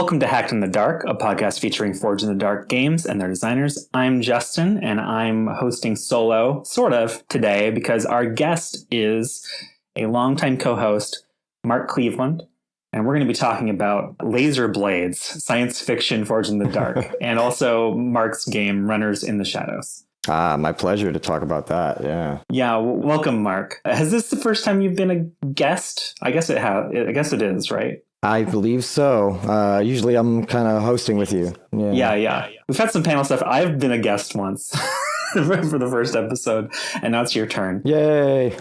Welcome to Hacked in the Dark, a podcast featuring Forged in the Dark games and their designers. I'm Justin, and I'm hosting solo, sort of, today because our guest is a longtime co-host, Mark Cleveland, and we're going to be talking about laser blades, science fiction Forged in the Dark, and also Mark's game, Runners in the Shadows. My pleasure to talk about that. Yeah. Yeah. Welcome, Mark. Is this the first time you've been a guest? I guess it is, right? I believe so. Usually I'm kind of hosting with you. Yeah. We've had some panel stuff. I've been a guest once for the first episode, and now it's your turn. Yay.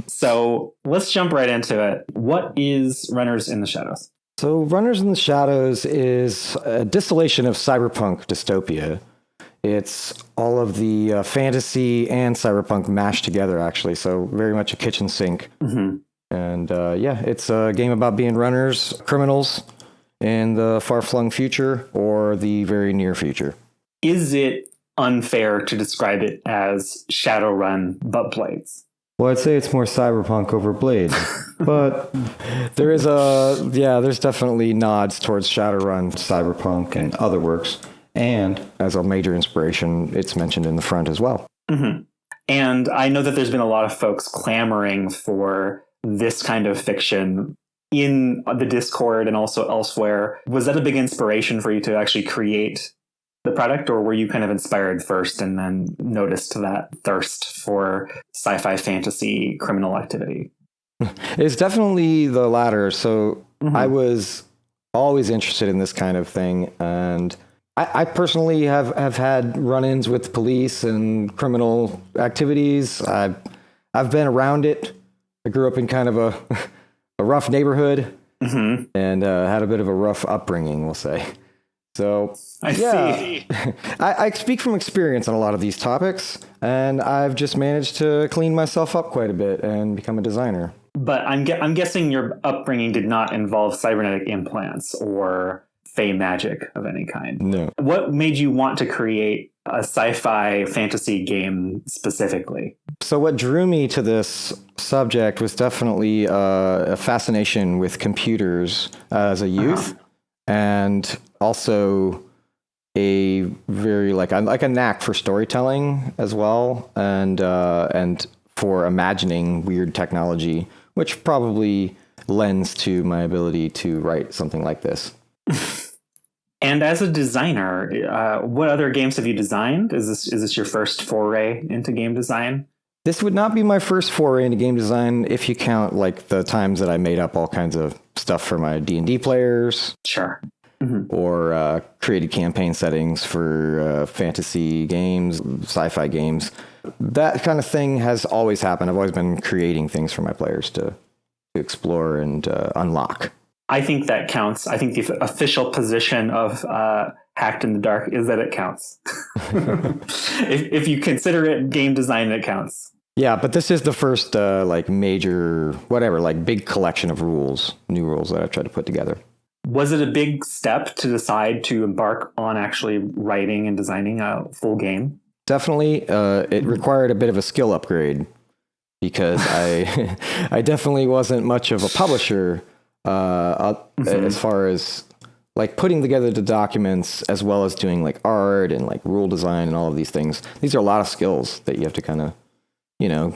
So let's jump right into it. What is Runners in the Shadows? So Runners in the Shadows is a distillation of cyberpunk dystopia. It's all of the fantasy and cyberpunk mashed together, actually. So very much a kitchen sink. Mm-hmm. And it's a game about being runners, criminals in the far-flung future or the very near future. Is it unfair to describe it as Shadowrun but blades? Well, I'd say it's more cyberpunk over blades, but there's definitely nods towards Shadowrun, cyberpunk, and other works. And as a major inspiration, it's mentioned in the front as well. Mm-hmm. And I know that there's been a lot of folks clamoring for this kind of fiction in the Discord and also elsewhere. Was that a big inspiration for you to actually create the product, or were you kind of inspired first and then noticed that thirst for sci-fi fantasy criminal activity? It's definitely the latter. So Mm-hmm. I was always interested in this kind of thing, and I personally have had run-ins with police and criminal activities. I've been around it. I grew up in kind of a rough neighborhood, mm-hmm. and had a bit of a rough upbringing, we'll say. So I see. I speak from experience on a lot of these topics, and I've just managed to clean myself up quite a bit and become a designer. But I'm guessing your upbringing did not involve cybernetic implants or fey magic of any kind. No. What made you want to create a sci-fi fantasy game specifically? So what drew me to this subject was definitely a fascination with computers as a youth, and also a very like a knack for storytelling as well, and for imagining weird technology, which probably lends to my ability to write something like this. And as a designer, what other games have you designed? Is this your first foray into game design? This would not be my first foray into game design if you count like the times that I made up all kinds of stuff for my D&D players. Sure. Mm-hmm. Or created campaign settings for fantasy games, sci-fi games. That kind of thing has always happened. I've always been creating things for my players to explore and unlock. I think that counts. I think the official position of Hacked in the Dark is that it counts. if you consider it game design, it counts. Yeah, but this is the first major, big collection of new rules that I've tried to put together. Was it a big step to decide to embark on actually writing and designing a full game? Definitely. It required a bit of a skill upgrade because I definitely wasn't much of a publisher as far as like putting together the documents as well as doing like art and like rule design and all of these things. These are a lot of skills that you have to kind of,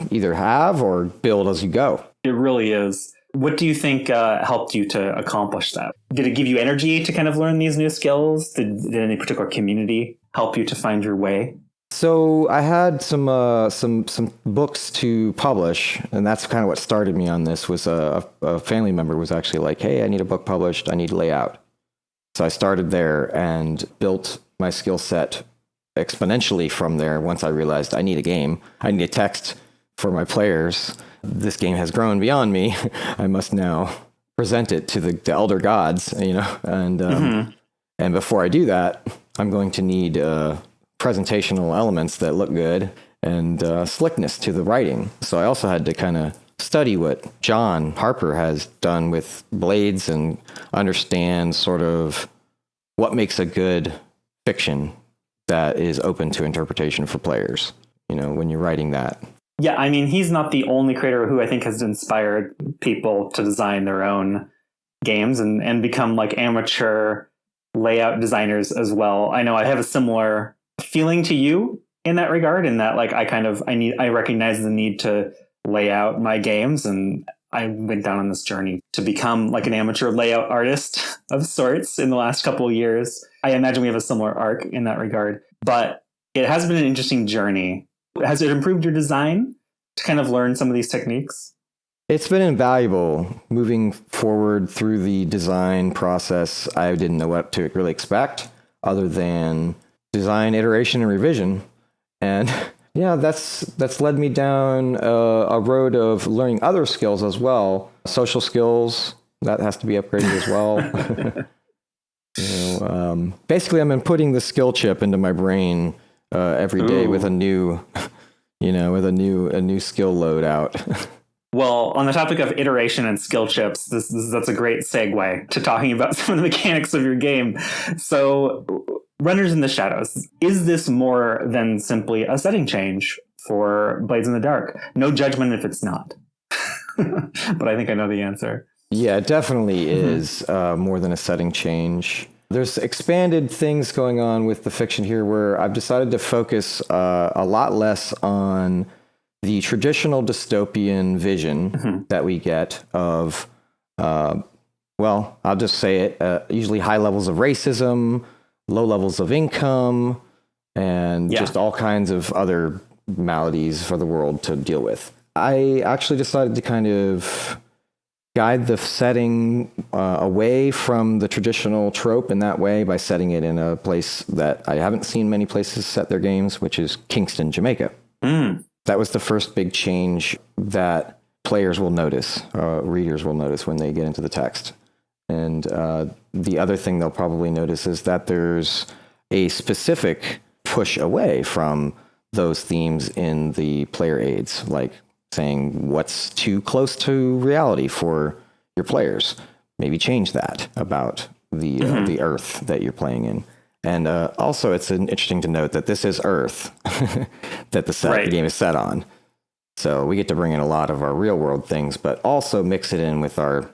either have or build as you go. It really is. What do you think helped you to accomplish that? Did it give you energy to kind of learn these new skills? Did any particular community help you to find your way? So I had some books to publish, and that's kind of what started me on this. Was a family member was actually like, "Hey, I need a book published. I need layout." So I started there and built my skill set exponentially from there. Once I realized I need a game, I need a text for my players. This game has grown beyond me. I must now present it to the elder gods, and before I do that, I'm going to need presentational elements that look good and slickness to the writing. So I also had to kind of study what John Harper has done with blades and understand sort of what makes a good fiction that is open to interpretation for players, when you're writing that. Yeah, I mean, he's not the only creator who I think has inspired people to design their own games and become like amateur layout designers as well. I know I have a similar feeling to you in that regard, in that like I recognize the need to lay out my games, and I went down on this journey to become like an amateur layout artist of sorts in the last couple of years. I imagine we have a similar arc in that regard, but it has been an interesting journey. Has it improved your design to kind of learn some of these techniques? It's been invaluable moving forward through the design process. I didn't know what to really expect other than design, iteration, and revision. And yeah, that's led me down a road of learning other skills as well. Social skills, that has to be upgraded as well. Basically, I'm inputting the skill chip into my brain every day with a new, with a new skill load out. Well, on the topic of iteration and skill chips, that's a great segue to talking about some of the mechanics of your game. So, Runners in the Shadows, is this more than simply a setting change for Blades in the Dark? No judgment if it's not. But I think I know the answer. Yeah, it definitely is more than a setting change. There's expanded things going on with the fiction here where I've decided to focus a lot less on the traditional dystopian vision that we get of, well, I'll just say it, usually high levels of racism, low levels of income, and just all kinds of other maladies for the world to deal with. I actually decided to kind of guide the setting away from the traditional trope in that way by setting it in a place that I haven't seen many places set their games, which is Kingston, Jamaica. That was the first big change that players will notice, readers will notice when they get into the text. And the other thing they'll probably notice is that there's a specific push away from those themes in the player aids, like saying what's too close to reality for your players. Maybe change that about the Earth that you're playing in. And also, it's interesting to note that this is Earth that the game is set on. So we get to bring in a lot of our real world things, but also mix it in with our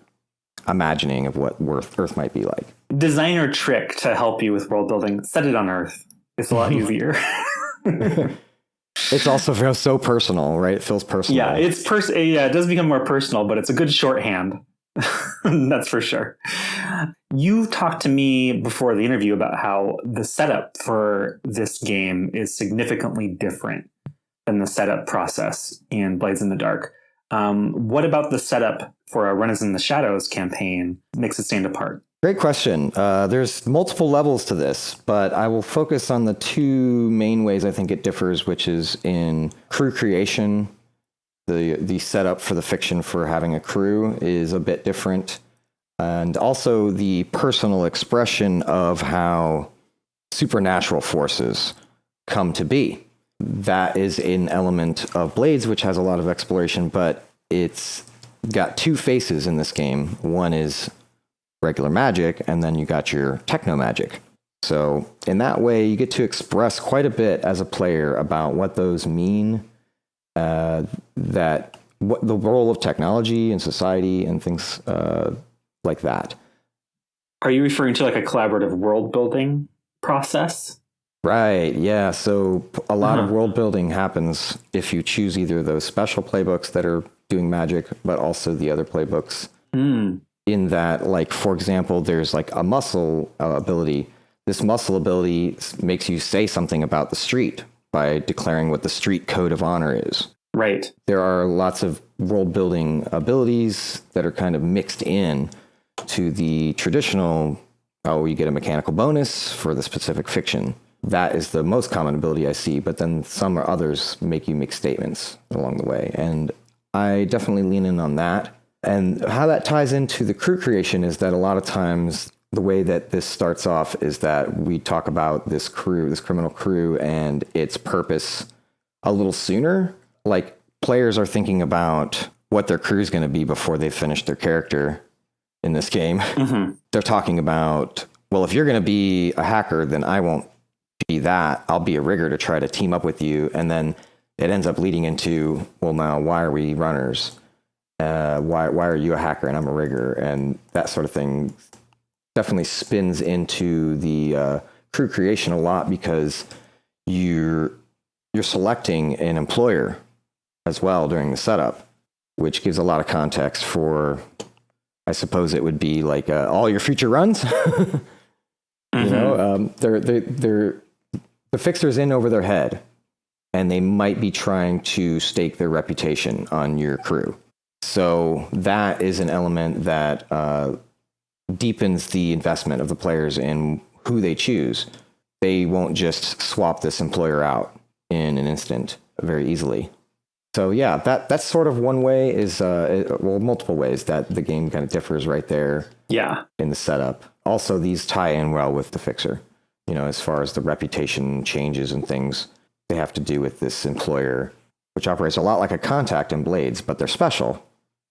imagining of what Earth might be like. Designer trick to help you with world building: set it on Earth. It's a lot easier. It's also so personal, right? It feels personal. Yeah, it does become more personal, but it's a good shorthand. That's for sure. You talked to me before the interview about how the setup for this game is significantly different than the setup process in Blades in the Dark. What about the setup for a Runners in the Shadows campaign makes it stand apart? Great question. There's multiple levels to this, but I will focus on the two main ways I think it differs, which is in crew creation. The setup for the fiction for having a crew is a bit different. And also the personal expression of how supernatural forces come to be. That is an element of Blades, which has a lot of exploration, but it's got two faces in this game. One is regular magic, and then you got your techno magic. So in that way, you get to express quite a bit as a player about what those mean, what the role of technology in society and things like that. Are you referring to like a collaborative world building process? Right, yeah. So a lot of world building happens if you choose either those special playbooks that are doing magic, but also the other playbooks. In that, like, for example, there's like a muscle ability. This muscle ability makes you say something about the street by declaring what the street code of honor is. Right. There are lots of world building abilities that are kind of mixed in to the traditional, you get a mechanical bonus for the specific fiction. That is the most common ability I see, but then some or others make you make statements along the way. And I definitely lean in on that. And how that ties into the crew creation is that a lot of times the way that this starts off is that we talk about this crew, this criminal crew, and its purpose a little sooner. Like, players are thinking about what their crew is going to be before they finish their character in this game. They're talking about, well, if you're going to be a hacker, then I won't be that. I'll be a rigger to try to team up with you. And then it ends up leading into, well, now why are we runners? Why are you a hacker and I'm a rigger? And that sort of thing definitely spins into the crew creation a lot, because you're selecting an employer as well during the setup, which gives a lot of context for, I suppose it would be like all your future runs. You know, they're the fixer's in over their head, and they might be trying to stake their reputation on your crew. So that is an element that deepens the investment of the players in who they choose. They won't just swap this employer out in an instant very easily. So yeah, that's sort of one way is, well, multiple ways that the game kind of differs right there. Yeah. In the setup. Also, these tie in well with the fixer, you know, as far as the reputation changes and things they have to do with this employer, which operates a lot like a contact in Blades, but they're special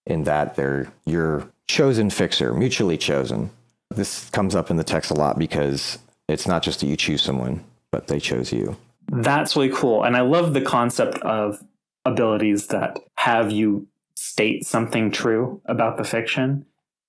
in that they're your chosen fixer, mutually chosen. This comes up in the text a lot because it's not just that you choose someone, but they chose you. That's really cool. And I love the concept of abilities that have you state something true about the fiction.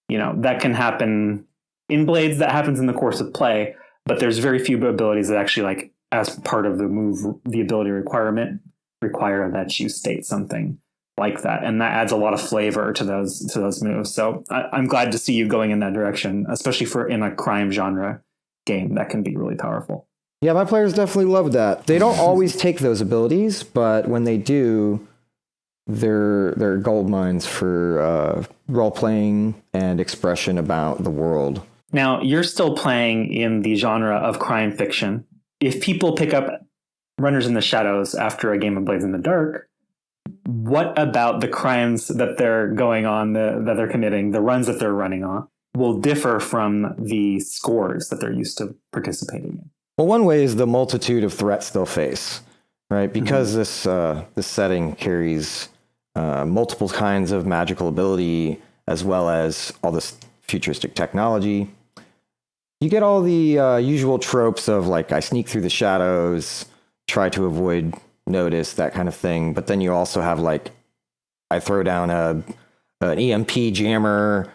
You know, that can happen in Blades, that happens in the course of play, but there's very few abilities that actually, like, as part of the move, the ability requirement require that you state something like that. And that adds a lot of flavor to those moves. So I'm glad to see you going in that direction, especially for in a crime genre game. That can be really powerful. Yeah, my players definitely love that. They don't always take those abilities, but when they do, they're gold mines for role-playing and expression about the world. Now, you're still playing in the genre of crime fiction. If people pick up Runners in the Shadows after a game of Blades in the Dark, what about the crimes that they're going on, that they're committing, the runs that they're running on, will differ from the scores that they're used to participating in? Well, one way is the multitude of threats they'll face, right? Because this setting carries multiple kinds of magical ability, as well as all this futuristic technology. You get all the usual tropes of, like, I sneak through the shadows, try to avoid notice, that kind of thing. But then you also have, like, I throw down an EMP jammer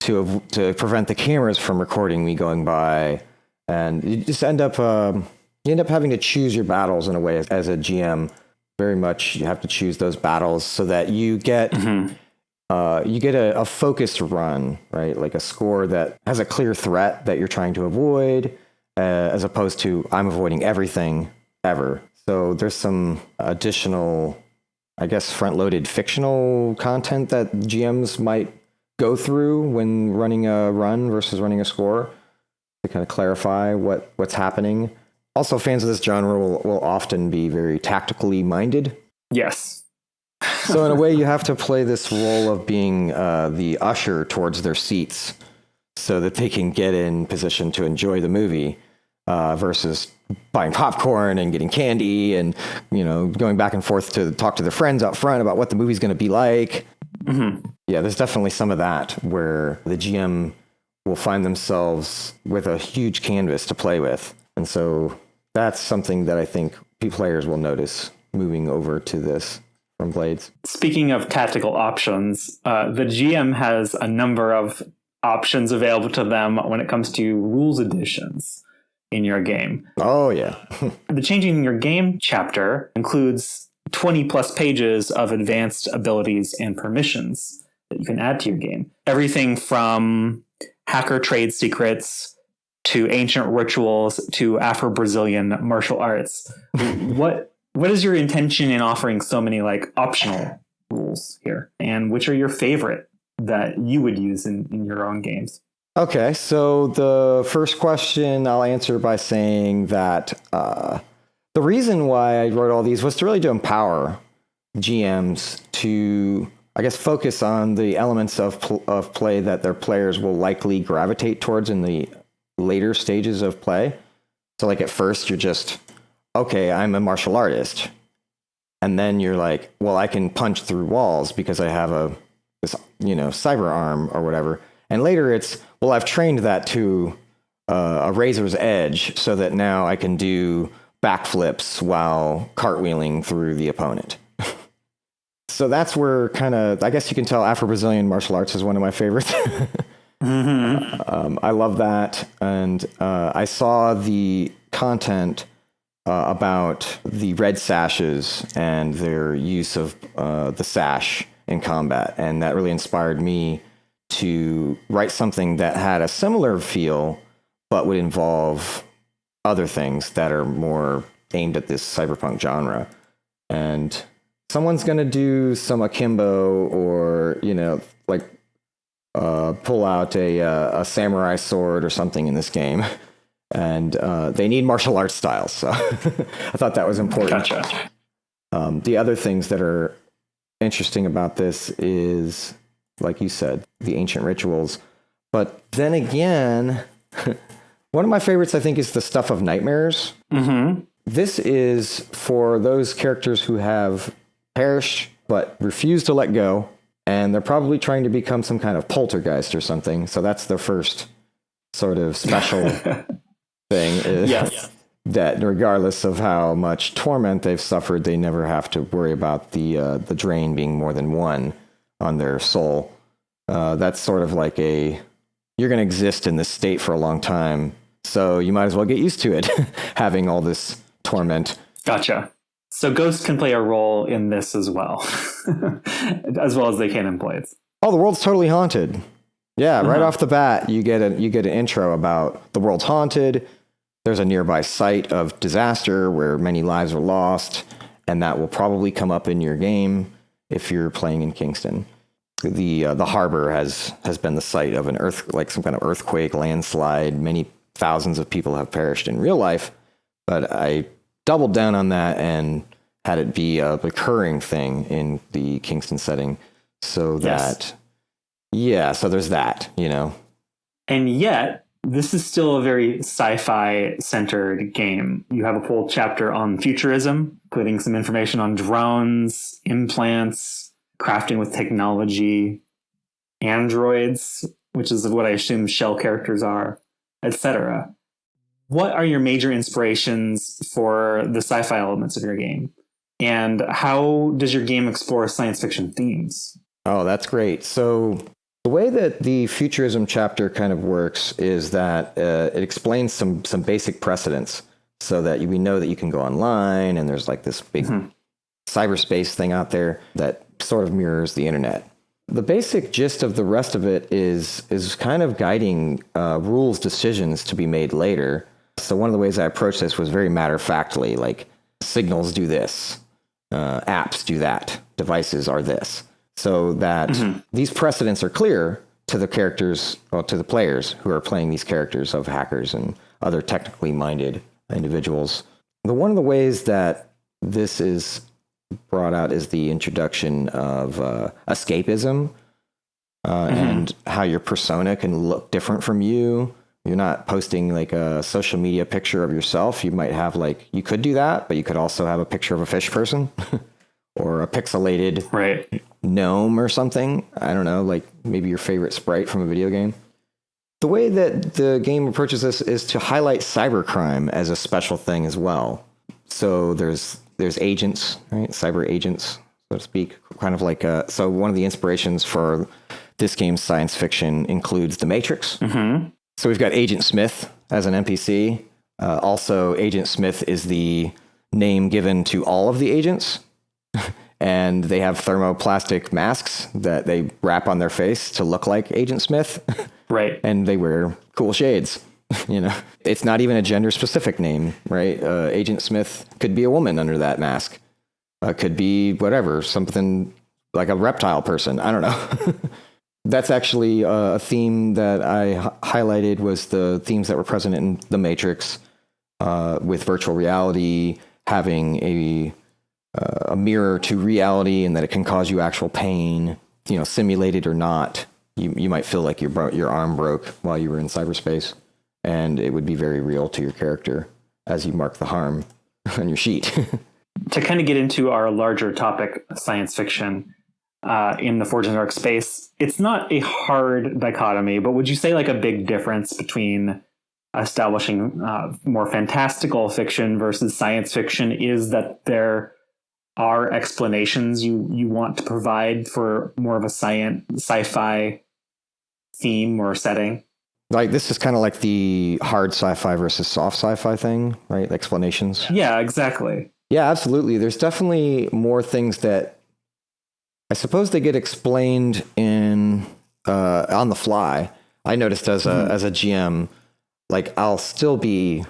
to prevent the cameras from recording me going by. And you just end up having to choose your battles in a way as a GM. Very much you have to choose those battles so that you get a focused run, right? Like a score that has a clear threat that you're trying to avoid, as opposed to I'm avoiding everything ever. So there's some additional, I guess, front-loaded fictional content that GMs might go through when running a run versus running a score to kind of clarify what's happening. Also, fans of this genre will often be very tactically minded. Yes. So in a way, you have to play this role of being the usher towards their seats so that they can get in position to enjoy the movie, versus buying popcorn and getting candy and, you know, going back and forth to talk to their friends out front about what the movie's going to be like. Mm-hmm. Yeah, there's definitely some of that where the GM will find themselves with a huge canvas to play with. And so that's something that I think players will notice moving over to this from Blades. Speaking of tactical options, the GM has a number of options available to them when it comes to rules additions in your game. Oh, yeah. The Changing Your Game chapter includes 20 plus pages of advanced abilities and permissions that you can add to your game. Everything from hacker trade secrets to ancient rituals to Afro-Brazilian martial arts. What is your intention in offering so many, like, optional rules here? And which are your favorite that you would use in your own games? Okay, so the first question I'll answer by saying that the reason why I wrote all these was to really to empower GMs to, I guess, focus on the elements of play that their players will likely gravitate towards in the later stages of play. So, like, at first you're just, okay, I'm a martial artist. And then you're like, well, I can punch through walls because I have this cyber arm or whatever. And later it's, well, I've trained that to a razor's edge so that now I can do backflips while cartwheeling through the opponent. So that's where kind of, I guess you can tell Afro-Brazilian martial arts is one of my favorites. I love that. And I saw the content about the red sashes and their use of the sash in combat. And that really inspired me to write something that had a similar feel, but would involve other things that are more aimed at this cyberpunk genre. And someone's going to do some akimbo or, like pull out a samurai sword or something in this game. And they need martial arts styles. So I thought that was important. Gotcha. The other things that are interesting about this is, like you said, the ancient rituals. But then again, one of my favorites, I think, is the stuff of nightmares. Mm-hmm. This is for those characters who have perished but refuse to let go. And they're probably trying to become some kind of poltergeist or something. So that's their first sort of special thing. Is Yes. that regardless of how much torment they've suffered, they never have to worry about the drain being more than one on their soul. That's sort of like you're going to exist in this state for a long time. So you might as well get used to it, having all this torment. Gotcha. So ghosts can play a role in this as well, as well as they can in Blades. Oh, the world's totally haunted. Yeah, right off the bat, you get an intro about the world's haunted. There's a nearby site of disaster where many lives were lost, and that will probably come up in your game if you're playing in Kingston. The harbor has been the site of some kind of earthquake, landslide. Many thousands of people have perished in real life, but I doubled down on that and had it be a recurring thing in the Kingston setting, so that so there's that, And yet, this is still a very sci-fi centered game. You have a whole chapter on futurism, putting some information on drones, implants, crafting with technology, androids, which is what I assume shell characters are, etc. What are your major inspirations for the sci-fi elements of your game? And how does your game explore science fiction themes? Oh, that's great. So the way that the futurism chapter kind of works is that it explains some basic precedents so that we know that you can go online and there's like this big cyberspace thing out there that sort of mirrors the internet. The basic gist of the rest of it is kind of guiding rules decisions to be made later. So one of the ways I approached this was very matter-of-factly, like signals do this, apps do that, devices are this. So that these precedents are clear to the characters, or to the players who are playing these characters of hackers and other technically minded individuals. One of the ways that this is brought out is the introduction of escapism and how your persona can look different from you. You're not posting like a social media picture of yourself. You might have you could do that, but you could also have a picture of a fish person or a pixelated gnome or something. I don't know, like maybe your favorite sprite from a video game. The way that the game approaches this is to highlight cybercrime as a special thing as well. So there's agents, right? Cyber agents, so to speak, kind of like so one of the inspirations for this game's science fiction includes The Matrix. So we've got Agent Smith as an NPC. Also, Agent Smith is the name given to all of the agents. And they have thermoplastic masks that they wrap on their face to look like Agent Smith. Right. And they wear cool shades. It's not even a gender specific name, right? Agent Smith could be a woman under that mask. Could be whatever, something like a reptile person. I don't know. That's actually a theme that I highlighted was the themes that were present in The Matrix, with virtual reality having a mirror to reality, and that it can cause you actual pain, simulated or not. You might feel like your arm broke while you were in cyberspace, and it would be very real to your character as you mark the harm on your sheet. To kind of get into our larger topic, science fiction, in the Forge in the Dark space, it's not a hard dichotomy, but would you say like a big difference between establishing more fantastical fiction versus science fiction is that there are explanations you want to provide for more of a sci-fi theme or setting. Like, this is kind of like the hard sci-fi versus soft sci-fi thing, right? Explanations. Yeah, exactly. Yeah, absolutely. There's definitely more things that I suppose they get explained in on the fly. I noticed as a GM, like, I'll still be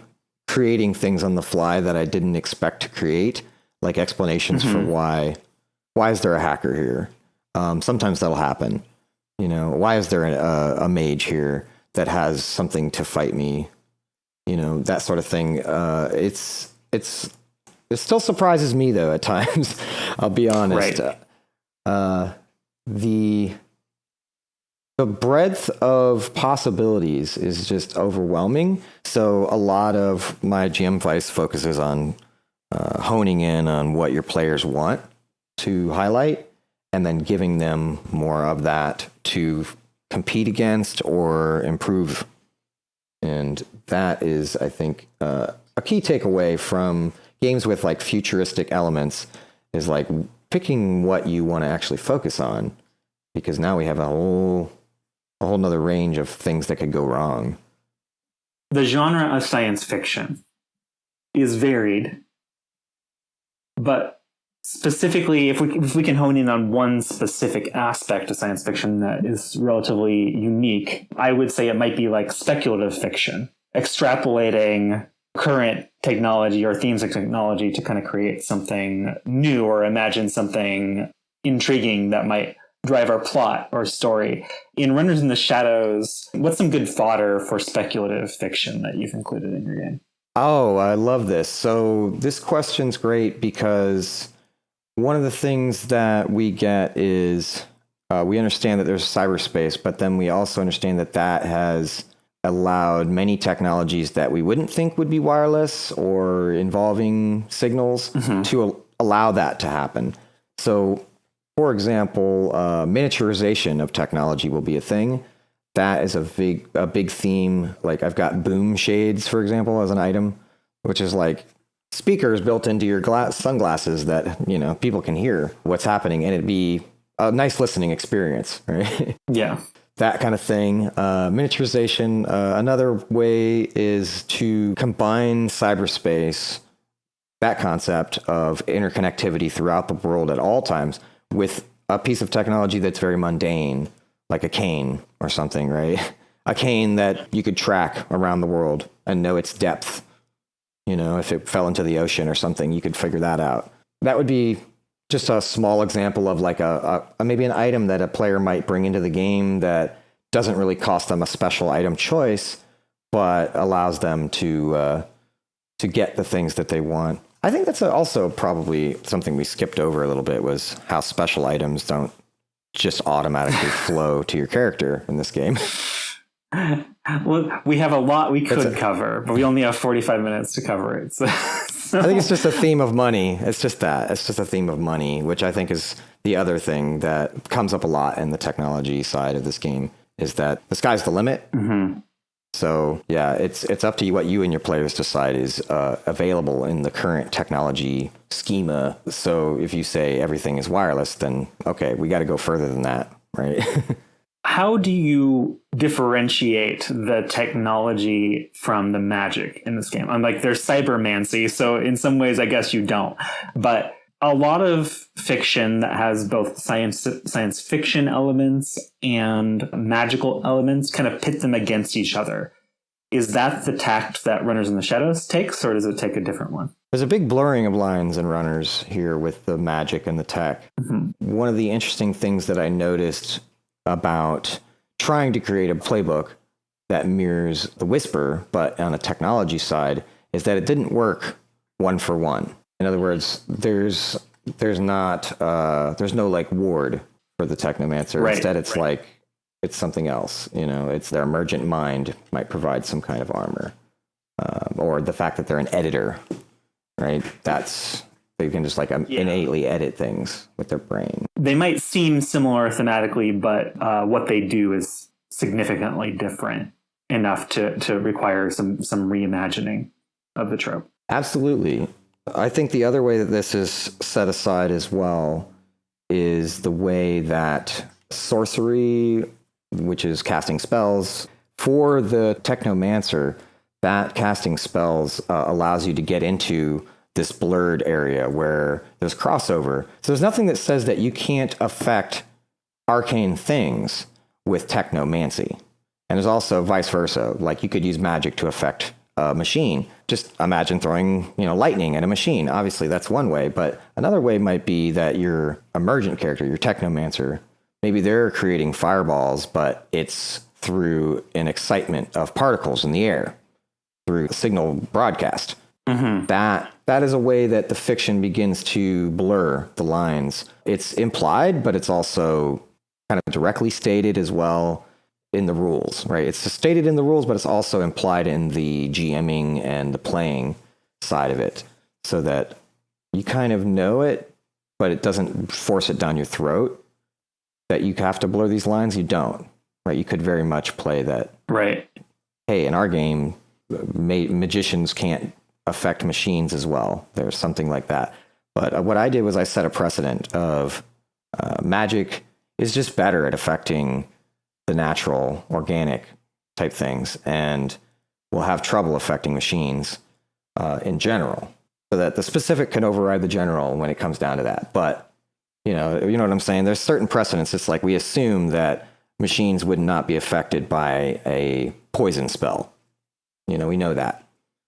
creating things on the fly that I didn't expect to create, like explanations for why is there a hacker here? Sometimes that'll happen. You know, why is there a mage here that has something to fight me? You know, that sort of thing. It still surprises me though at times. I'll be honest. Right. The breadth of possibilities is just overwhelming. So a lot of my GM advice focuses on honing in on what your players want to highlight, and then giving them more of that to compete against or improve. And that is, I think, a key takeaway from games with like futuristic elements is like picking what you want to actually focus on, because now we have a whole nother range of things that could go wrong. The genre of science fiction is varied, but specifically, if we can hone in on one specific aspect of science fiction that is relatively unique, I would say it might be like speculative fiction, extrapolating current technology or themes of technology to kind of create something new or imagine something intriguing that might drive our plot or story. In Runners in the Shadows, what's some good fodder for speculative fiction that you've included in your game? Oh, I love this. So this question's great because one of the things that we get is we understand that there's cyberspace, but then we also understand that that has allowed many technologies that we wouldn't think would be wireless or involving signals to allow that to happen. So, for example, miniaturization of technology will be a thing. That is a big theme. Like, I've got boom shades, for example, as an item, which is like speakers built into your sunglasses that, you know, people can hear what's happening, and it'd be a nice listening experience, right? Yeah. That kind of thing. Miniaturization. Another way is to combine cyberspace, that concept of interconnectivity throughout the world at all times, with a piece of technology that's very mundane, like a cane or something, right? A cane that you could track around the world and know its depth. You know, if it fell into the ocean or something, you could figure that out. That would be just a small example of like a maybe an item that a player might bring into the game that doesn't really cost them a special item choice, but allows them to get the things that they want. I think that's also probably something we skipped over a little bit, was how special items don't just automatically flow to your character in this game. Well, we have a lot we could cover, but we only have 45 minutes to cover it. So. I think it's just a theme of money. It's just that. It's just a theme of money, which I think is the other thing that comes up a lot in the technology side of this game, is that the sky's the limit. Mm-hmm. So, yeah, it's up to you what you and your players decide is available in the current technology schema. So if you say everything is wireless, then, okay, we got to go further than that, right? How do you differentiate the technology from the magic in this game? I'm like, there's cybermancy, so in some ways, I guess you don't. But a lot of fiction that has both science fiction elements and magical elements kind of pit them against each other. Is that the tact that Runners in the Shadows takes, or does it take a different one? There's a big blurring of lines in Runners here with the magic and the tech. Mm-hmm. One of the interesting things that I noticed about trying to create a playbook that mirrors the Whisper, but on a technology side, is that it didn't work one for one. In other words, there's no like ward for the Technomancer. Right, instead, it's like it's something else. You know, it's their emergent mind might provide some kind of armor, or the fact that they're an editor, right? They can just like innately edit things with their brain. They might seem similar thematically, but what they do is significantly different enough to require some reimagining of the trope. Absolutely. I think the other way that this is set aside as well is the way that sorcery which is casting spells. For the Technomancer, that casting spells allows you to get into this blurred area where there's crossover. So there's nothing that says that you can't affect arcane things with technomancy. And there's also vice versa. Like you could use magic to affect a machine. Just imagine throwing, lightning at a machine. Obviously, that's one way. But another way might be that your emergent character, your technomancer, maybe they're creating fireballs, but it's through an excitement of particles in the air, through signal broadcast. Mm-hmm. That is a way that the fiction begins to blur the lines. It's implied, but it's also kind of directly stated as well in the rules, right? It's stated in the rules, but it's also implied in the GMing and the playing side of it, so that you kind of know it, but it doesn't force it down your throat that you have to blur these lines. You don't, right? You could very much play that. Right. Hey, in our game, magicians can't affect machines as well. There's something like that. But what I did was I set a precedent of magic is just better at affecting the natural, organic type things, and will have trouble affecting machines in general, so that the specific can override the general when it comes down to that. But you know what I'm saying? There's certain precedents. It's like we assume that machines would not be affected by a poison spell. We know that.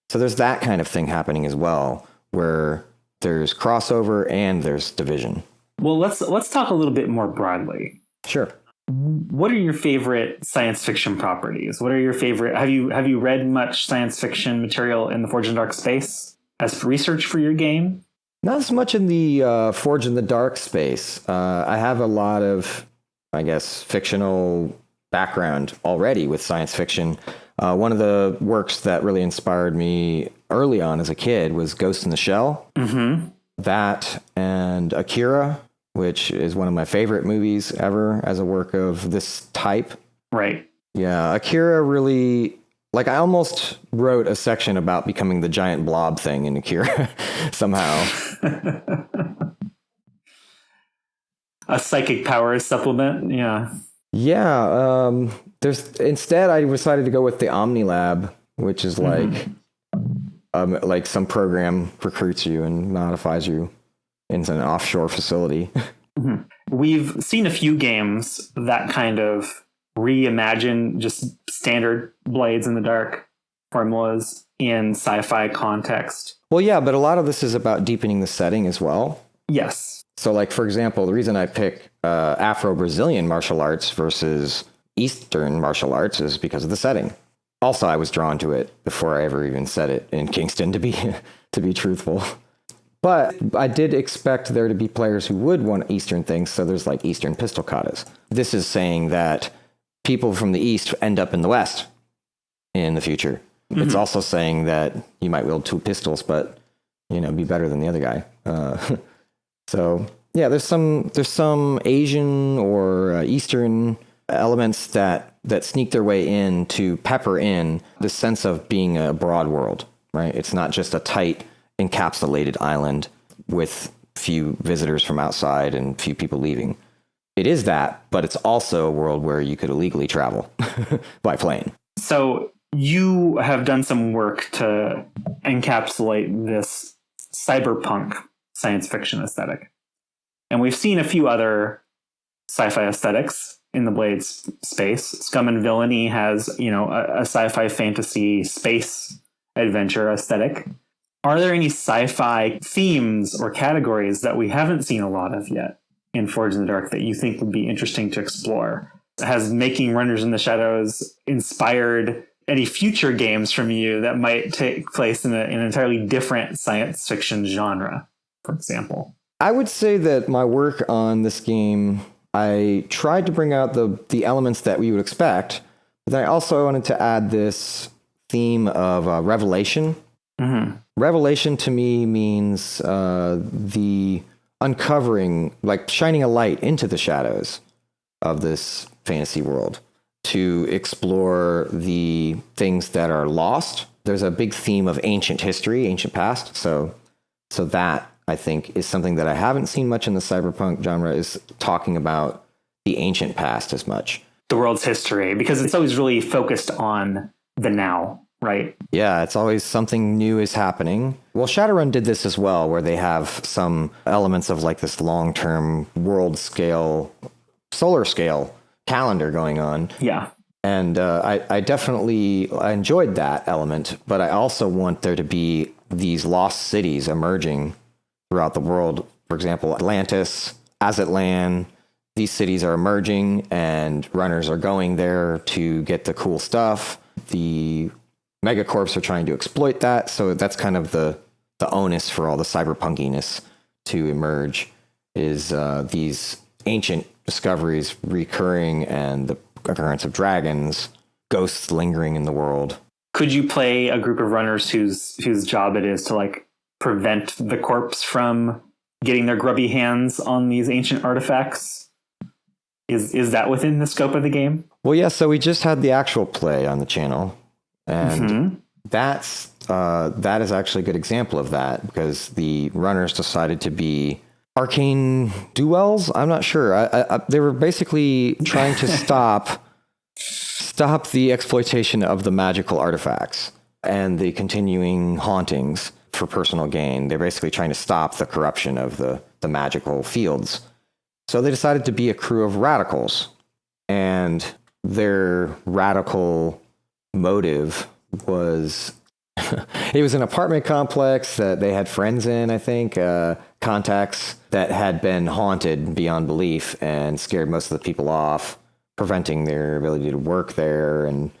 So there's that kind of thing happening as well, where there's crossover and there's division. Well, let's talk a little bit more broadly. Sure. What are your favorite science fiction properties? What are your favorite? Have you read much science fiction material in the Forge in the Dark space as research for your game? Not as much in the Forge in the Dark space. I have a lot of, I guess, fictional background already with science fiction. One of the works that really inspired me early on as a kid was Ghost in the Shell. Mm-hmm. That and Akira, which is one of my favorite movies ever as a work of this type. Right. Yeah, Akira really, I almost wrote a section about becoming the giant blob thing in Akira somehow. A psychic powers supplement, yeah. Yeah, instead I decided to go with the Omni Lab, which is like some program recruits you and modifies you into an offshore facility. Mm-hmm. We've seen a few games that kind of reimagine just standard Blades in the Dark formulas in sci-fi context. Well, yeah, but a lot of this is about deepening the setting as well. Yes. So, for example, the reason I pick Afro-Brazilian martial arts versus Eastern martial arts is because of the setting. Also, I was drawn to it before I ever even said it in Kingston, to be truthful. But I did expect there to be players who would want Eastern things, so there's Eastern pistol katas. This is saying that people from the East end up in the West in the future. Mm-hmm. It's also saying that you might wield two pistols, but be better than the other guy. So yeah, there's some Asian or Eastern elements that sneak their way in to pepper in the sense of being a broad world, right? It's not just a tight, encapsulated island with few visitors from outside and few people leaving. It is that, but it's also a world where you could illegally travel by plane. So you have done some work to encapsulate this cyberpunk science fiction aesthetic. And we've seen a few other sci-fi aesthetics in the Blades space. Scum and Villainy has, a sci-fi fantasy space adventure aesthetic. Are there any sci-fi themes or categories that we haven't seen a lot of yet in Forge in the Dark that you think would be interesting to explore? Has making Runners in the Shadows inspired any future games from you that might take place in an entirely different science fiction genre, for example? I would say that my work on this game, I tried to bring out the elements that we would expect, but then I also wanted to add this theme of revelation. Mm-hmm. Revelation to me means the uncovering, shining a light into the shadows of this fantasy world to explore the things that are lost. There's a big theme of ancient history, ancient past. So that, I think, is something that I haven't seen much in the cyberpunk genre, is talking about the ancient past as much. the world's history, because it's always really focused on the now, right? Yeah, it's always something new is happening. Well, Shadowrun did this as well, where they have some elements of like this long-term world scale, solar scale calendar going on. Yeah. And I definitely enjoyed that element, but I also want there to be these lost cities emerging throughout the world. For example, Atlantis, Azatlan, these cities are emerging and runners are going there to get the cool stuff. The megacorps are trying to exploit that. So that's kind of the onus for all the cyberpunkiness to emerge is these ancient discoveries recurring and the occurrence of dragons, ghosts lingering in the world. Could you play a group of runners whose job it is to like prevent the corpse from getting their grubby hands on these ancient artifacts? Is that within the scope of the game? Well, yeah. So we just had the actual play on the channel, and that is actually a good example of that because the runners decided to be arcane duels. I'm not sure. They were basically trying to stop the exploitation of the magical artifacts and the continuing hauntings for personal gain. They're basically trying to stop the corruption of the magical fields. So they decided to be a crew of radicals, and their radical motive was it was an apartment complex that they had friends in, I think, contacts that had been haunted beyond belief and scared most of the people off, preventing their ability to work there and,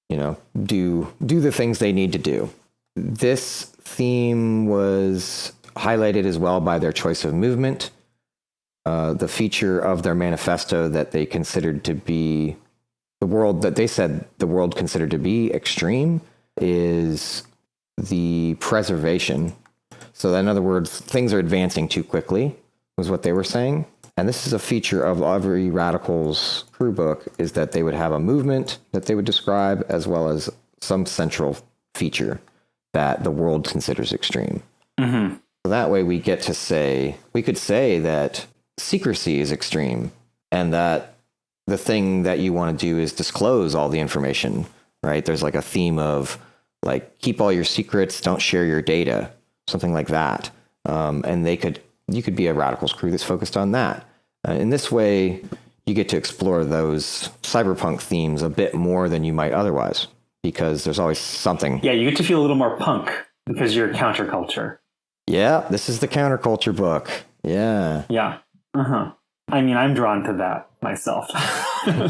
do the things they need to do. This theme was highlighted as well by their choice of movement. The feature of their manifesto that they considered to be the world that they said the world considered to be extreme is the preservation. So in other words, things are advancing too quickly was what they were saying. And this is a feature of every radical's crew book is that they would have a movement that they would describe as well as some central feature that the world considers extreme. Mm-hmm. So that way we could say that secrecy is extreme and that the thing that you want to do is disclose all the information, right? There's like a theme of like, keep all your secrets, don't share your data, something like that. And you could be a radicals crew that's focused on that. In this way, you get to explore those cyberpunk themes a bit more than you might otherwise, because there's always something. Yeah, you get to feel a little more punk because you're counterculture. Yeah, this is the counterculture book. Yeah. Yeah. Uh-huh. I mean, I'm drawn to that myself.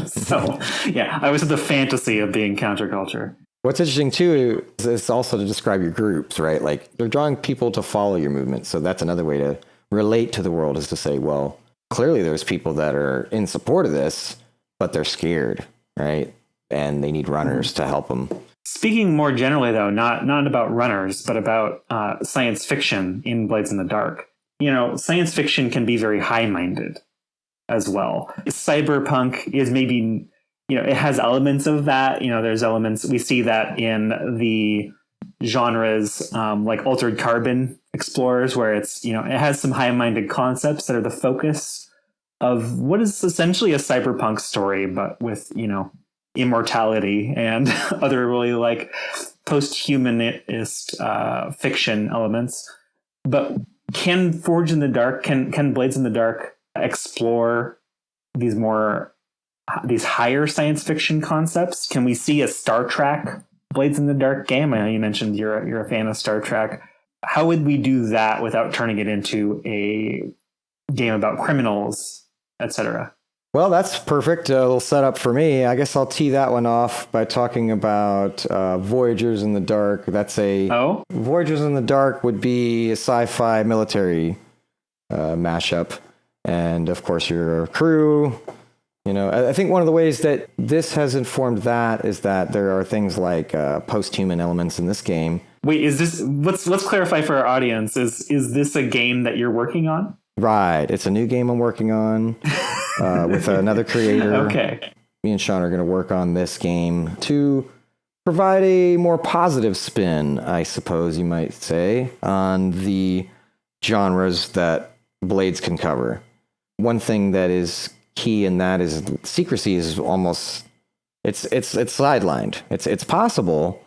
So, yeah, I was at the fantasy of being counterculture. What's interesting, too, is also to describe your groups, right? Like, they're drawing people to follow your movement. So that's another way to relate to the world is to say, well, clearly there's people that are in support of this, but they're scared, right? And they need runners to help them. Speaking more generally, though, not about runners, but about science fiction in Blades in the Dark. Science fiction can be very high-minded as well. Cyberpunk is maybe, it has elements of that. There's elements, we see that in the genres like Altered Carbon Explorers, where it's, it has some high-minded concepts that are the focus of what is essentially a cyberpunk story, but with, immortality and other really like post-humanist fiction elements. But can Forge in the Dark, can Blades in the Dark explore these higher science fiction concepts? Can we see a Star Trek Blades in the Dark game? I know you mentioned you're a fan of Star Trek. How would we do that without turning it into a game about criminals, etc.? Well, that's perfect. A little setup for me. I guess I'll tee that one off by talking about Voyagers in the Dark. Voyagers in the Dark would be a sci-fi military mashup. And of course, your crew. I think one of the ways that this has informed that is that there are things like post-human elements in this game. Wait, is this? Let's clarify for our audience. Is this a game that you're working on? Right, it's a new game I'm working on with another creator. Okay. Me and Sean are going to work on this game to provide a more positive spin, I suppose you might say, on the genres that Blades can cover. One thing that is key in that is secrecy is almost it's sidelined. It's possible,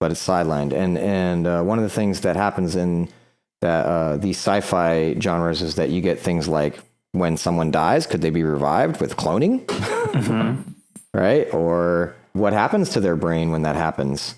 but it's sidelined. And one of the things that happens in that these sci-fi genres is that you get things like when someone dies, could they be revived with cloning? Right? Or what happens to their brain when that happens?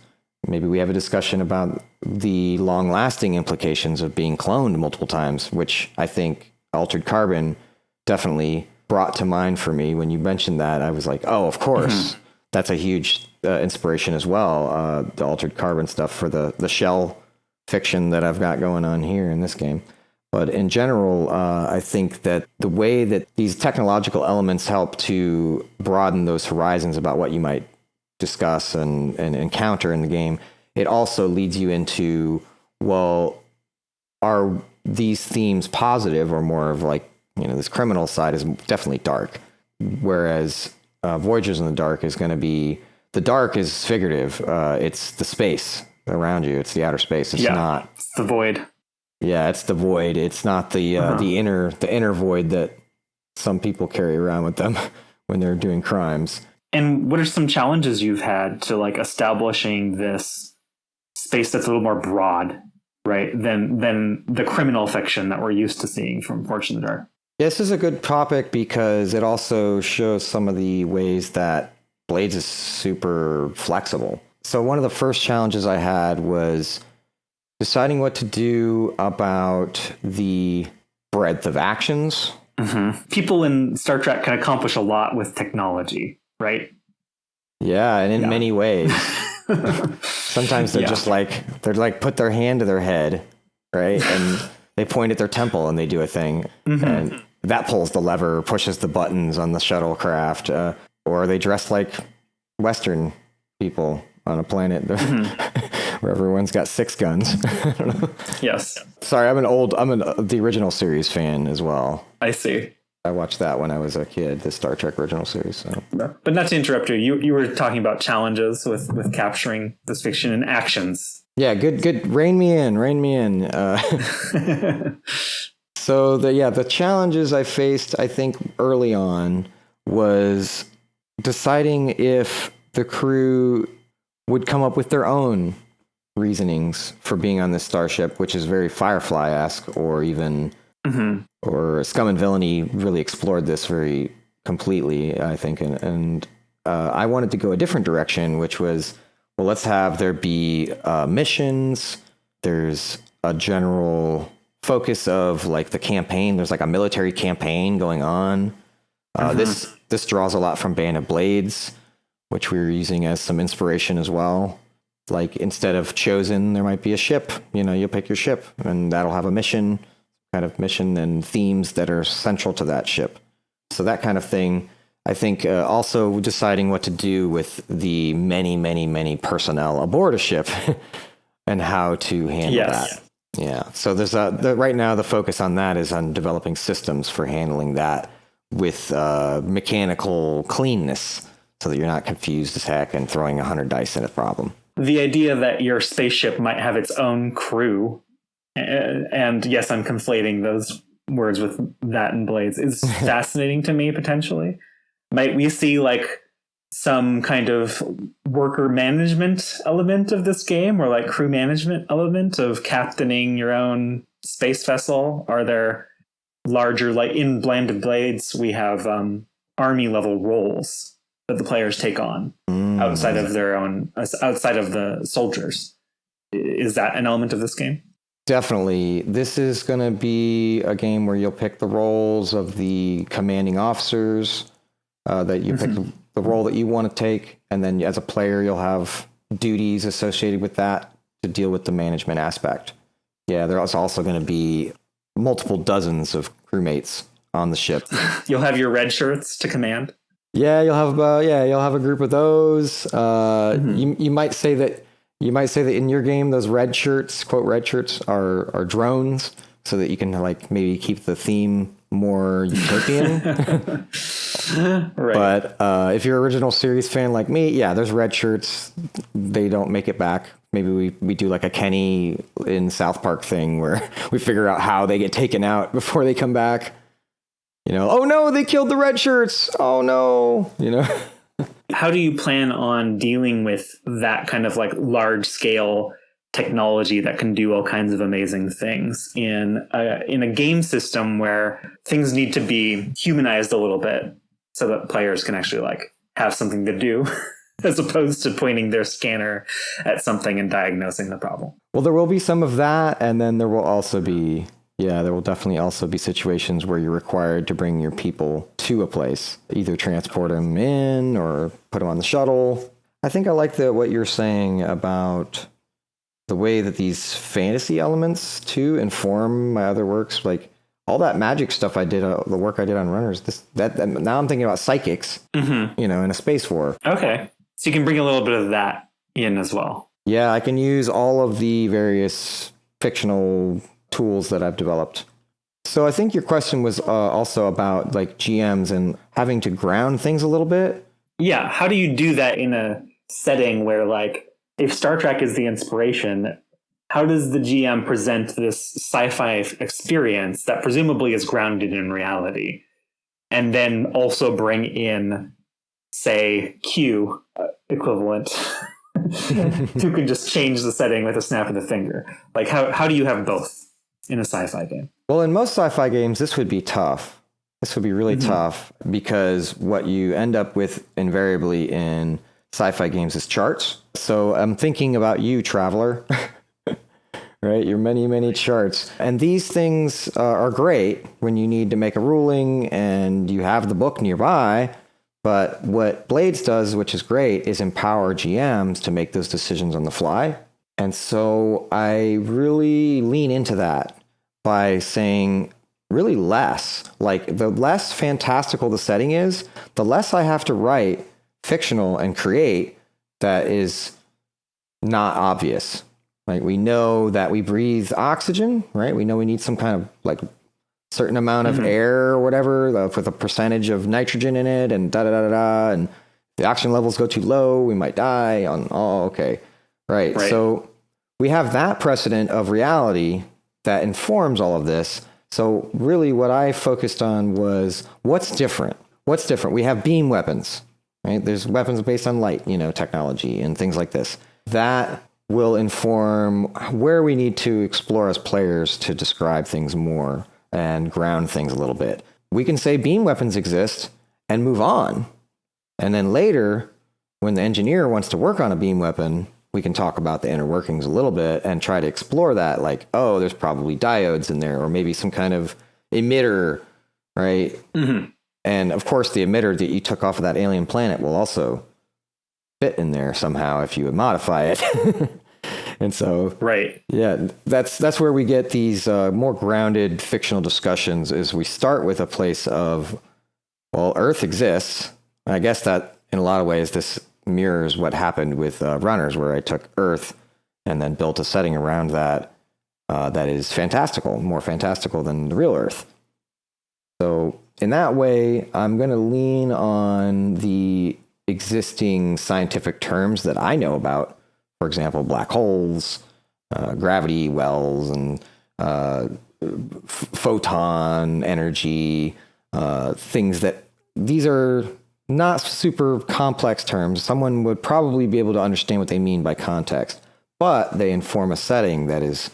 Maybe we have a discussion about the long-lasting implications of being cloned multiple times, which I think Altered Carbon definitely brought to mind for me. When you mentioned that, I was like, oh, of course. That's a huge inspiration as well, the Altered Carbon stuff for the shell fiction that I've got going on here in this game. But in general, I think that the way that these technological elements help to broaden those horizons about what you might discuss and encounter in the game, it also leads you into, well, are these themes positive or more of like, this criminal side is definitely dark. Whereas Voyagers in the Dark is going to be, the dark is figurative. It's the space around you. It's the outer space. It's not. It's the void. Yeah, it's the void. It's not the inner void that some people carry around with them when they're doing crimes. And what are some challenges you've had to like establishing this space that's a little more broad, right, than the criminal fiction that we're used to seeing from Forge in the Dark? This is a good topic because it also shows some of the ways that Blades is super flexible. So one of the first challenges I had was deciding what to do about the breadth of actions. People in Star Trek can accomplish a lot with technology, right? Yeah, and in many ways. Sometimes they're just like, put their hand to their head, right? And they point at their temple and they do a thing. And that pulls the lever, pushes the buttons on the shuttlecraft. Or they dress like Western people on a planet where everyone's got 6 guns. I don't know. Yes. Sorry, I'm the original series fan as well. I see. I watched that when I was a kid, the Star Trek original series. So. But not to interrupt you, you were talking about challenges with capturing this fiction and actions. Yeah, good. Rein me in. So the challenges I faced, I think early on, was deciding if the crew would come up with their own reasonings for being on this starship, which is very Firefly-esque, or even or Scum and Villainy really explored this very completely, I think, and I wanted to go a different direction, which was, well, let's have there be missions. There's a general focus of like the campaign. There's like a military campaign going on. This draws a lot from Band of Blades, which we were using as some inspiration as well. Like instead of Chosen, there might be a ship. You'll pick your ship, and that'll have a mission and themes that are central to that ship. So that kind of thing. I think also deciding what to do with the many personnel aboard a ship and how to handle that. Yeah. So there's right now the focus on that is on developing systems for handling that with mechanical cleanness, so that you're not confused as heck and throwing 100 dice at a problem. The idea that your spaceship might have its own crew, and yes, I'm conflating those words with that and Blades, is fascinating to me, potentially. Might we see like some kind of worker management element of this game, or like crew management element of captaining your own space vessel? Are there larger, like in Band of Blades, we have army level roles that the players take on outside of the soldiers. Is that an element of this game? Definitely. This is going to be a game where you'll pick the roles of the commanding officers, that you pick the role that you want to take. And then as a player, you'll have duties associated with that to deal with the management aspect. Yeah, there's also going to be multiple dozens of crewmates on the ship. You'll have your red shirts to command. Yeah, you'll have a group of those. You might say that in your game, those red shirts, quote red shirts, are drones, so that you can like maybe keep the theme more utopian. Right. But if you're an original series fan like me, yeah, there's red shirts. They don't make it back. Maybe we do like a Kenny in South Park thing where we figure out how they get taken out before they come back. Oh no, they killed the red shirts. Oh no, How do you plan on dealing with that kind of like large scale technology that can do all kinds of amazing things in a game system where things need to be humanized a little bit so that players can actually like have something to do as opposed to pointing their scanner at something and diagnosing the problem? Well, there will be some of that, and then there will also be, there will definitely also be situations where you're required to bring your people to a place, either transport them in or put them on the shuttle. I think I like what you're saying about the way that these fantasy elements too inform my other works, like all that magic stuff I did, the work I did on Runners. That now I'm thinking about psychics, in a space war. Okay, so you can bring a little bit of that in as well. Yeah, I can use all of the various fictional tools that I've developed. So I think your question was also about like GMs and having to ground things a little bit. Yeah, how do you do that in a setting where like if Star Trek is the inspiration, how does the GM present this sci-fi experience that presumably is grounded in reality, and then also bring in, say, Q equivalent, who can just change the setting with a snap of the finger? Like, how do you have both in a sci-fi game? Well, in most sci-fi games, this would be tough. This would be really tough because what you end up with invariably in sci-fi games is charts. So I'm thinking about you, Traveler, right? Your many, many charts. And these things are great when you need to make a ruling and you have the book nearby. But what Blades does, which is great, is empower GMs to make those decisions on the fly. And so I really lean into that by saying really less. Like the less fantastical the setting is, the less I have to write fictional and create that is not obvious. Like we know that we breathe oxygen, right? We know we need some kind of like certain amount of air or whatever with a percentage of nitrogen in it and da-da-da-da-da. And the oxygen levels go too low, we might die okay. Right. So we have that precedent of reality that informs all of this. So really what I focused on was what's different? What's different? We have beam weapons, right? There's weapons based on light, technology and things like this. That will inform where we need to explore as players to describe things more and ground things a little bit. We can say beam weapons exist and move on. And then later, when the engineer wants to work on a beam weapon, we can talk about the inner workings a little bit and try to explore that. Like, oh, there's probably diodes in there, or maybe some kind of emitter, right? And of course, the emitter that you took off of that alien planet will also fit in there somehow if you would modify it. And so, yeah, that's where we get these more grounded fictional discussions. Is we start with a place of, well, Earth exists. And I guess that in a lot of ways this mirrors what happened with Runners, where I took Earth and then built a setting around that that is fantastical, more fantastical than the real Earth. So in that way, I'm going to lean on the existing scientific terms that I know about. For example, black holes, gravity wells, and photon energy, things that these are not super complex terms. Someone would probably be able to understand what they mean by context, but they inform a setting that is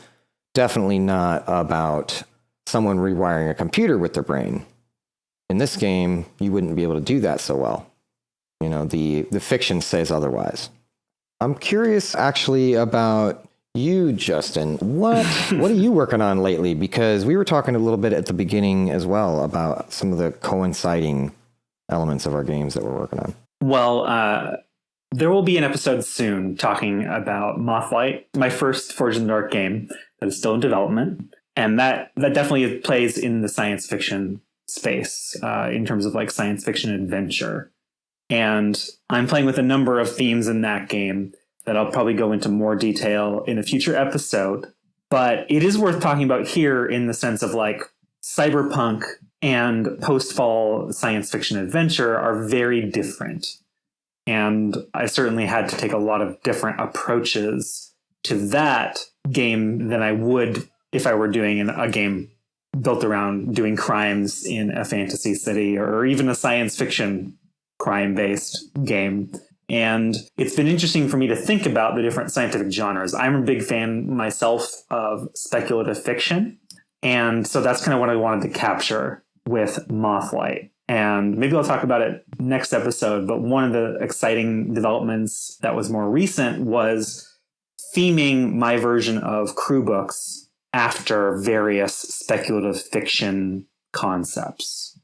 definitely not about someone rewiring a computer with their brain. In this game, you wouldn't be able to do that so well. The fiction says otherwise. I'm curious actually about you, Justin. What are you working on lately? Because we were talking a little bit at the beginning as well about some of the coinciding elements of our games that we're working on. Well, there will be an episode soon talking about Mothlight, my first Forged in the Dark game that is still in development. And that definitely plays in the science fiction space in terms of like science fiction adventure. And I'm playing with a number of themes in that game that I'll probably go into more detail in a future episode. But it is worth talking about here in the sense of like cyberpunk and post-fall science fiction adventure are very different. And I certainly had to take a lot of different approaches to that game than I would if I were doing a game built around doing crimes in a fantasy city or even a science fiction crime-based game. And it's been interesting for me to think about the different scientific genres. I'm a big fan myself of speculative fiction. And so that's kind of what I wanted to capture with Mothlight. And maybe I'll talk about it next episode. But one of the exciting developments that was more recent was theming my version of crew books after various speculative fiction concepts.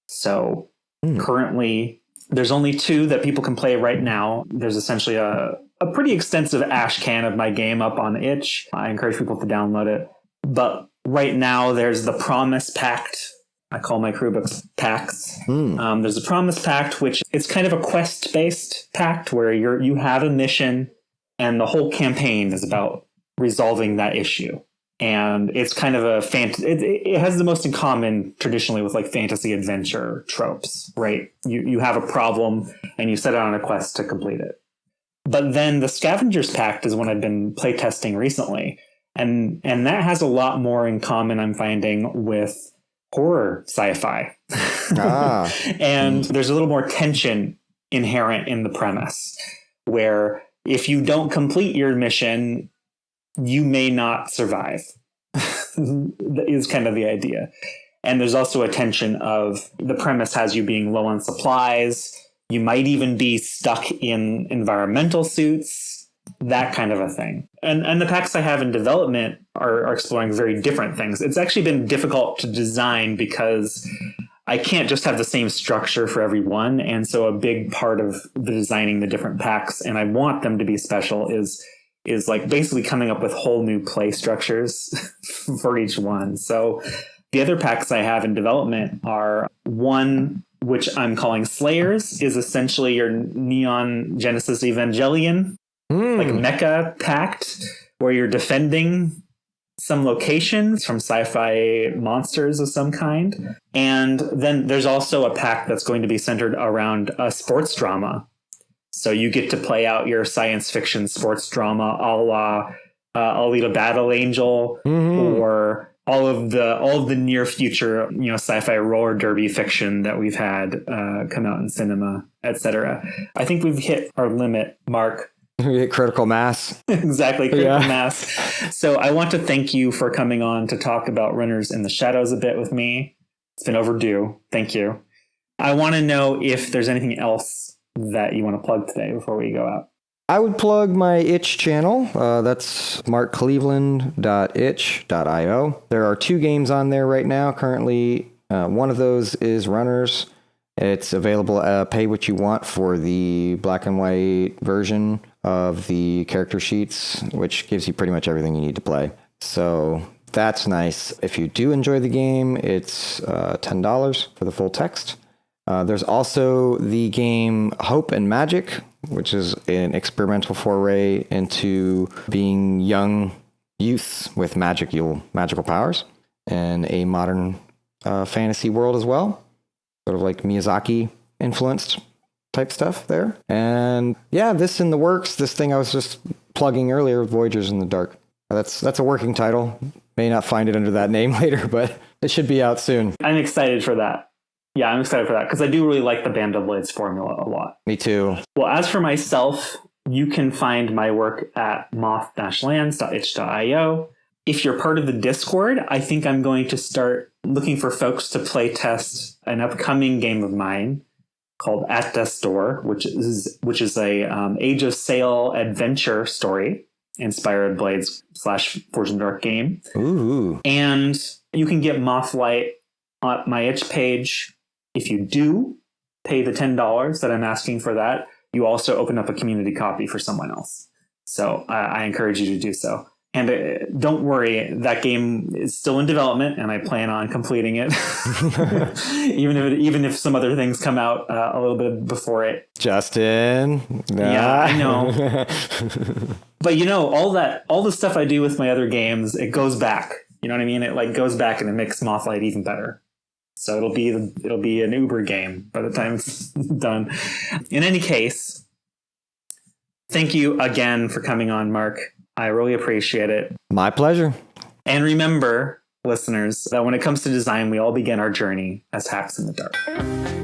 So currently, there's only 2 that people can play right now. There's essentially a pretty extensive ash can of my game up on itch. I encourage people to download it. But right now, there's the Promise Pact. I call my crew books pacts. There's the Promise Pact, which it's kind of a quest-based pact where you have a mission and the whole campaign is about resolving that issue. And it's kind of a it has the most in common traditionally with like fantasy adventure tropes, right? You have a problem and you set out on a quest to complete it. But then the Scavengers Pact is one I've been playtesting recently. And that has a lot more in common, I'm finding, with horror sci-fi. And there's a little more tension inherent in the premise where if you don't complete your mission, you may not survive. Is kind of the idea. And there's also a tension of the premise has you being low on supplies. You might even be stuck in environmental suits, that kind of a thing. And the packs I have in development are exploring very different things. It's actually been difficult to design because I can't just have the same structure for everyone. And so a big part of the designing the different packs, and I want them to be special, is like basically coming up with whole new play structures for each one. So the other packs I have in development are one, which I'm calling Slayers, is essentially your Neon Genesis Evangelion, like mecha pact, where you're defending some locations from sci-fi monsters of some kind. And then there's also a pact that's going to be centered around a sports drama. So you get to play out your science fiction sports drama a la Alita Battle Angel, or all of the near future, sci-fi roller derby fiction that we've had come out in cinema, etc. I think we've hit our limit, Mark. We hit critical mass. Exactly, critical mass. So I want to thank you for coming on to talk about Runners in the Shadows a bit with me. It's been overdue. Thank you. I want to know if there's anything else that you want to plug today before we go out. I would plug my itch channel. That's markcleveland.itch.io. There are 2 games on there right now currently. One of those is Runners. It's available, pay what you want for the black and white version of the character sheets, which gives you pretty much everything you need to play. So that's nice. If you do enjoy the game, it's $10 for the full text. There's also the game Hope and Magic, which is an experimental foray into being young youths with magical powers in a modern fantasy world as well. Sort of like Miyazaki influenced type stuff there. And yeah, this in the works. This thing I was just plugging earlier, Voyagers in the Dark. That's a working title. May not find it under that name later, but it should be out soon. I'm excited for that. Yeah, I'm excited for that because I do really like the Band of Blades formula a lot. Me too. Well, as for myself, you can find my work at moth-lands.itch.io. If you're part of the Discord, I think I'm going to start looking for folks to play test an upcoming game of mine called At Death's Door, which is a Age of Sail adventure story inspired Blades / Forged in the Dark game. Ooh. And you can get Mothlight on my itch page. If you do pay the $10 that I'm asking for that, you also open up a community copy for someone else. So I encourage you to do so. And don't worry, that game is still in development, and I plan on completing it, even if some other things come out a little bit before it. Justin, yeah, I know. But all the stuff I do with my other games, it goes back. You know what I mean? It like goes back and it makes Mothlight even better. So it'll be an Uber game by the time it's done. In any case, thank you again for coming on, Mark. I really appreciate it. My pleasure. And remember, listeners that when it comes to design, we all begin our journey as hacks in the dark.